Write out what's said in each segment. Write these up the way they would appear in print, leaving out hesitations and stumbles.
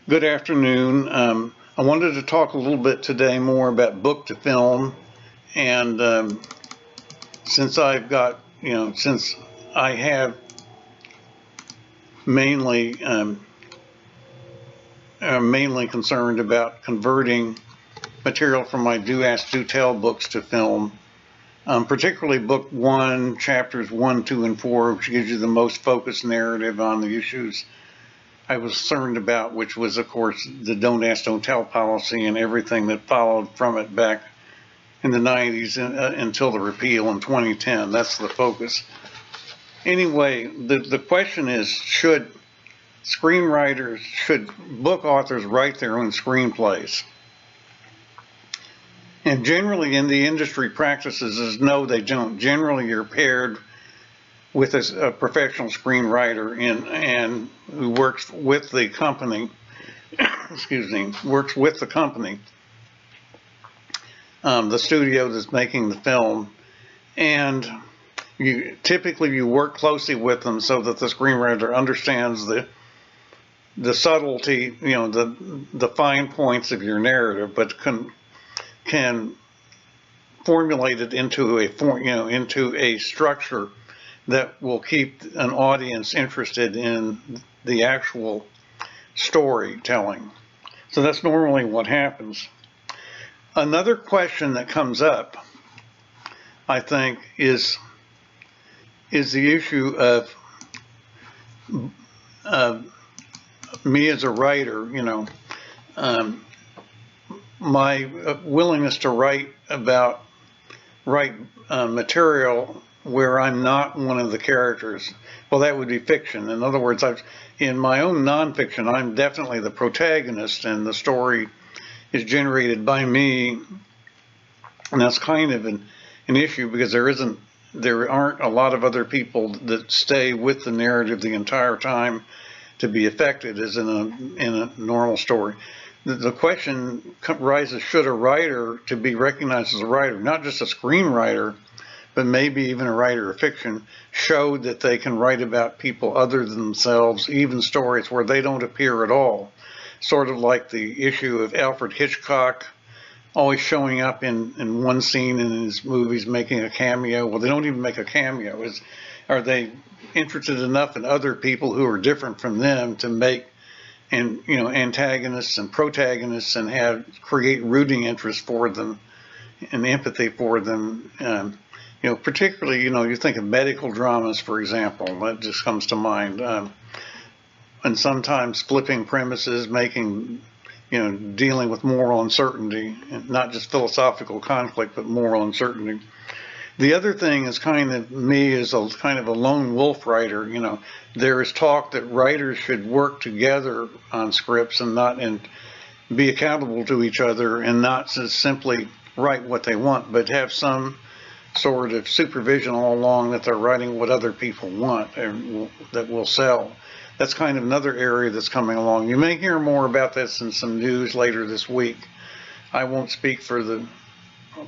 Good afternoon. I wanted to talk a little bit today more about book to film, and since I've got, since I have mainly mainly concerned about converting material from my Do Ask, Do Tell books to film, particularly book one, chapters 1, 2, and 4, which gives you the most focused narrative on the issues I was concerned about, which was, of course, the Don't Ask, Don't Tell policy and everything that followed from it back in the 90s until the repeal in 2010. That's the focus. Anyway, the question is, should book authors write their own screenplays? And generally in the industry practices is no, they don't. Generally you're paired with a professional screenwriter and who works with the company, the studio that's making the film, and typically you work closely with them so that the screenwriter understands the subtlety, the fine points of your narrative, but can formulate it into a structure that will keep an audience interested in the actual storytelling. So that's normally what happens. Another question that comes up, I think, is the issue of me as a writer, my willingness to write material where I'm not one of the characters. Well, that would be fiction. In other words, in my own nonfiction, I'm definitely the protagonist, and the story is generated by me, and that's kind of an issue because there aren't a lot of other people that stay with the narrative the entire time to be affected as in a normal story. The question rises, should a writer, to be recognized as a writer, not just a screenwriter, but maybe even a writer of fiction, show that they can write about people other than themselves, even stories where they don't appear at all. Sort of like the issue of Alfred Hitchcock always showing up in one scene in his movies making a cameo. Well, they don't even make a cameo. Are they interested enough in other people who are different from them to make antagonists and protagonists and create rooting interest for them and empathy for them? Particularly, you think of medical dramas, for example, that just comes to mind. And sometimes flipping premises, dealing with moral uncertainty, and not just philosophical conflict, but moral uncertainty. The other thing is kind of me as a kind of a lone wolf writer. There is talk that writers should work together on scripts and be accountable to each other and not just simply write what they want, but have some sort of supervision all along that they're writing what other people want and that will sell. That's kind of another area that's coming along. You may hear more about this in some news later this week. I won't speak for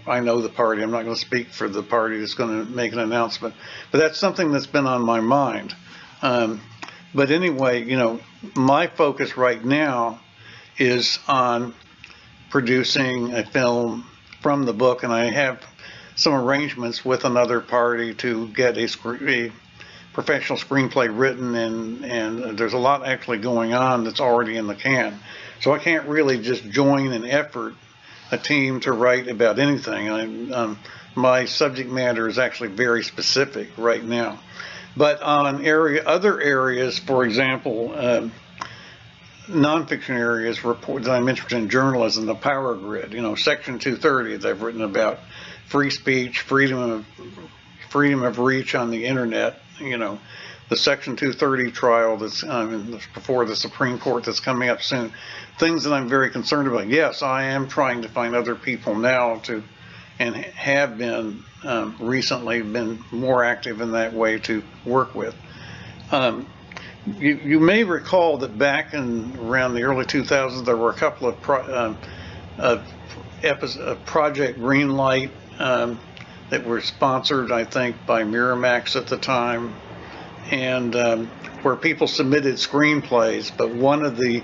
I know the party. I'm not going to speak for the party that's going to make an announcement. But that's something that's been on my mind. But anyway, my focus right now is on producing a film from the book, and I have some arrangements with another party to get a professional screenplay written, and there's a lot actually going on that's already in the can. So I can't really just join an effort, a team to write about anything. My subject matter is actually very specific right now. But on other areas, for example, nonfiction areas, that I'm interested in journalism, the power grid, Section 230 they've written about, free speech, freedom of reach on the internet, the Section 230 trial that's before the Supreme Court that's coming up soon. Things that I'm very concerned about. Yes, I am trying to find other people now and have been recently been more active in that way to work with. You may recall that back around the early 2000s, there were a couple of Project Greenlight that were sponsored, I think, by Miramax at the time, and where people submitted screenplays, but one of the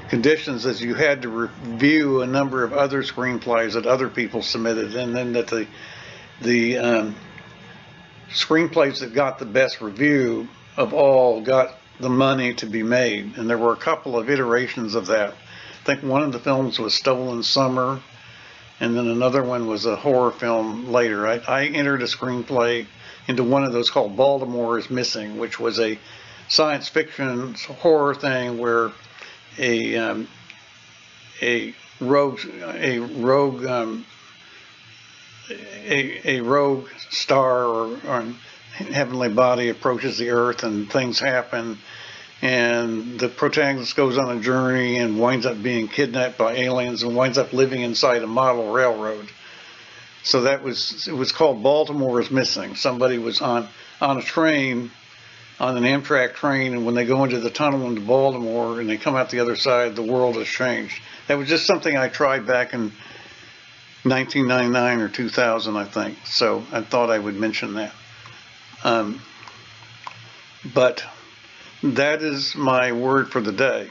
conditions is you had to review a number of other screenplays that other people submitted, and then that the screenplays that got the best review of all got the money to be made. And there were a couple of iterations of that. I think one of the films was Stolen Summer, and then another one was a horror film later. I entered a screenplay into one of those called Baltimore is Missing, which was a science fiction horror thing where a rogue star or heavenly body approaches the earth and things happen, and the protagonist goes on a journey and winds up being kidnapped by aliens and winds up living inside a model railroad. So it was called Baltimore is Missing. Somebody was on a train, on an Amtrak train, and when they go into the tunnel into Baltimore and they come out the other side, the world has changed. That was just something I tried back in 1999 or 2000, I think. So I thought I would mention that. But that is my word for the day.